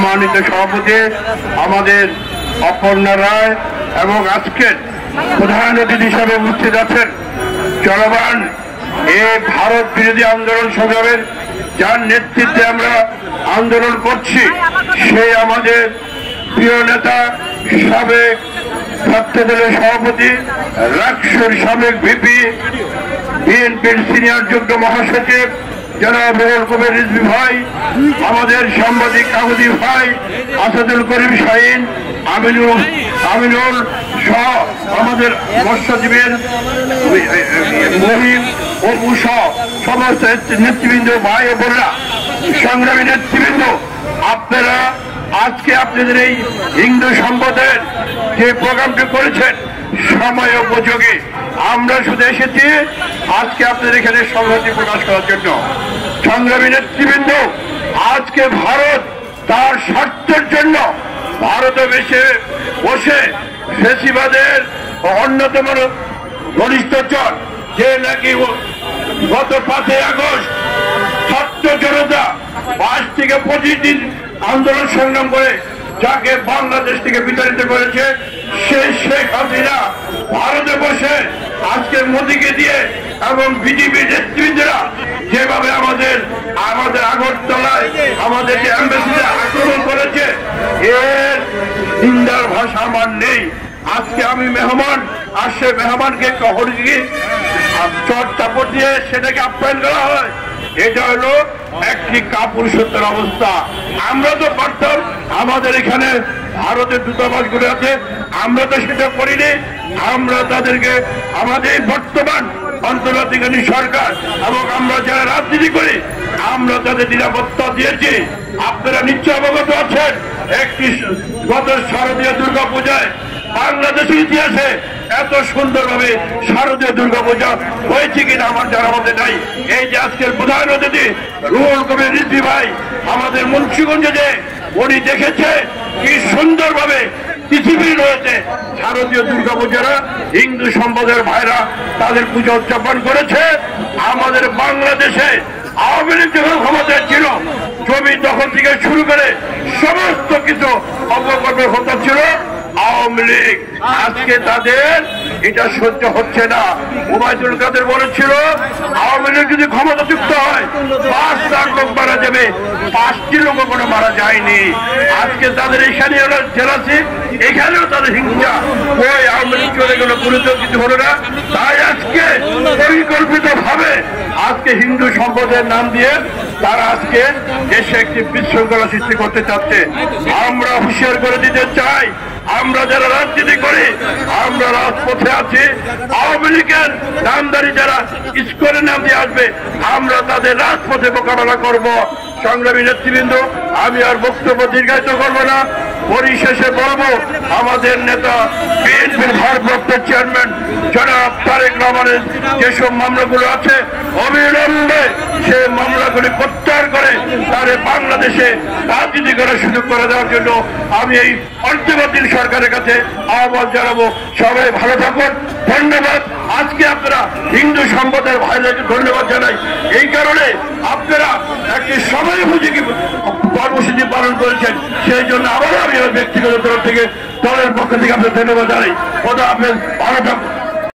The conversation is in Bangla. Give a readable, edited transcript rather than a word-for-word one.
সম্মানিত সভাপতি আমাদের অপর্ণা রায় এবং আজকের প্রধান অতিথি হিসাবে উপস্থিত আছেন চলমান এই ভারত বিরোধী আন্দোলন সংগ্রামের যার নেতৃত্বে আমরা আন্দোলন করছি সেই আমাদের প্রিয় নেতা সাবেক ছাত্রদলের সভাপতি রাকসুর সাবেক ভিপি বিএনপির সিনিয়র যুগ্ম মহাসচিব জনাব রুহুল কবির রিজভী ভাই, আমাদের সাংবাদিক কাগজি ভাই আসাদুল করিম শাহিন, আমিনুল সহ আমাদের মৎস্যজীবীর মহিম অপু সহ সমস্ত নেতৃবৃন্দ ভাই ও বোনরা, সংগ্রামী নেতৃবৃন্দ, আপনারা আজকে আপনাদের এই হিন্দু সম্প্রদায়ের যে প্রোগ্রামটি করেছেন সময় উপযোগী। আমরা শুধু এসেছি আজকে আপনাদের এখানে সংহতি প্রকাশ করার জন্য। সংগ্রামী নেতৃবৃন্দ, আজকে ভারত তার স্বার্থের জন্য ভারতে বসে ফ্যাসিবাদের অন্যতম ঘনিষ্ঠজন যে নাকি গত 5 আগস্ট ছাত্র জনতা 22 থেকে 25 দিন আন্দোলন সংগ্রাম করে যাকে বাংলাদেশ থেকে বিতাড়িত করেছে সেই শেখ হাসিনা ভারতে বসে আজকে মোদীকে দিয়ে এবং বিজেপি নেতৃবৃন্দরা যেভাবে আমাদের আগরতলায় আমাদের যে অ্যাম্বাসিতে আক্রমণ করেছে এর নিন্দার ভাষা আমার নেই। আজকে আমি মেহমান আর সে মেহমানকে চট চাপড় দিয়ে সেটাকে আপ্যায়ন করা হয়, এটা হলো একটি কাপুরুষত্বের অবস্থা। আমরা তো পারতাম, আমাদের এখানে ভারতের দূতাবাসগুলো আছে, আমরা তো সেটা করিনি। আমরা তাদেরকে আমাদের বর্তমান অন্তর্বর্তীকালীন সরকার এবং আমরা যারা রাজনীতি করি আমরা তাদের নিরাপত্তা দিয়েছি। আপনারা নিশ্চয় অবগত আছেন একটি গত শারদীয় দুর্গা পূজায় বাংলাদেশের ইতিহাসে এত সুন্দরভাবে শারদীয় দুর্গা পূজা হয়েছে কিনা আমার জানার মধ্যে নাই। এই যে আজকের প্রধান অতিথি রুহুল কবির রিজভী ভাই আমাদের মুন্সিগঞ্জে যে উনি দেখেছে কি সুন্দরভাবে পৃথিবী রয়েছে শারদীয় দুর্গা পূজারা হিন্দু সম্প্রদায়ের ভাইরা তাদের পুজো উদযাপন করেছে। আমাদের বাংলাদেশে আওয়ামী লীগ যখন ক্ষমতায় ছিল জমি দখল থেকে শুরু করে সমস্ত কিছু অপকর্ম হচ্ছিল আওয়ামী লীগ, আজকে তাদের এটা সহ্য হচ্ছে না। ওবায়দুল কাদের বলেছিল আওয়ামী লীগ যদি ক্ষমতাযুক্ত হয় 5 লাখ লোক মারা যাবে, 5টি লোক কোনো মারা যায়নি। আজকে তাদের এখানে হলো জেলাসি, এখানেও তাদের হিংসা, ওই আওয়ামী লীগ চলে গেল গুরুত্ব কিছু হলো না। তাই আজকে পরিকল্পিত ভাবে আজকে হিন্দু সম্প্রদায়ের নাম দিয়ে তারা আজকে দেশে একটি বিশৃঙ্খলা সৃষ্টি করতে চাচ্ছে। আমরা হুঁশিয়ার করে দিতে চাই, আমরা যারা রাজনীতি করি আমরা রাজপথে আছি। আওয়ামী লীগের নামদারি যারা ইস্কনের নাম দিয়ে আসবে আমরা তাদের রাজপথে মোকাবেলা করব। সংগ্রামী নেতৃবৃন্দ, আমি আর বক্তব্য দীর্ঘায়িত করবো না, পরিশেষে বলবো আমাদের নেতা বিএনপির ভারপ্রাপ্ত চেয়ারম্যান জনাব তারেক রহমানের যেসব মামলাগুলো আছে অবিলম্বে সেই মামলাগুলি প্রত্যাহার করে তারে বাংলাদেশে রাজনীতি করার সুযোগ করে দেওয়ার জন্য আমি এই অন্তর্বর্তী সরকারের কাছে আহ্বান জানাবো। সবাই ভালো থাকুন, ধন্যবাদ। আজকে আপনারা হিন্দু সম্প্রদায়ের ভাইদেরকে ধন্যবাদ জানাই, এই কারণে আপনারা একটি সময় উপযোগী কর্মসূচি পালন করেছেন, সেই জন্য আবারও আমি ব্যক্তিগত তরফ থেকে দলের পক্ষ থেকে আপনাদের ধন্যবাদ জানাই। খোদা হাফেজ, ভালো থাকুন।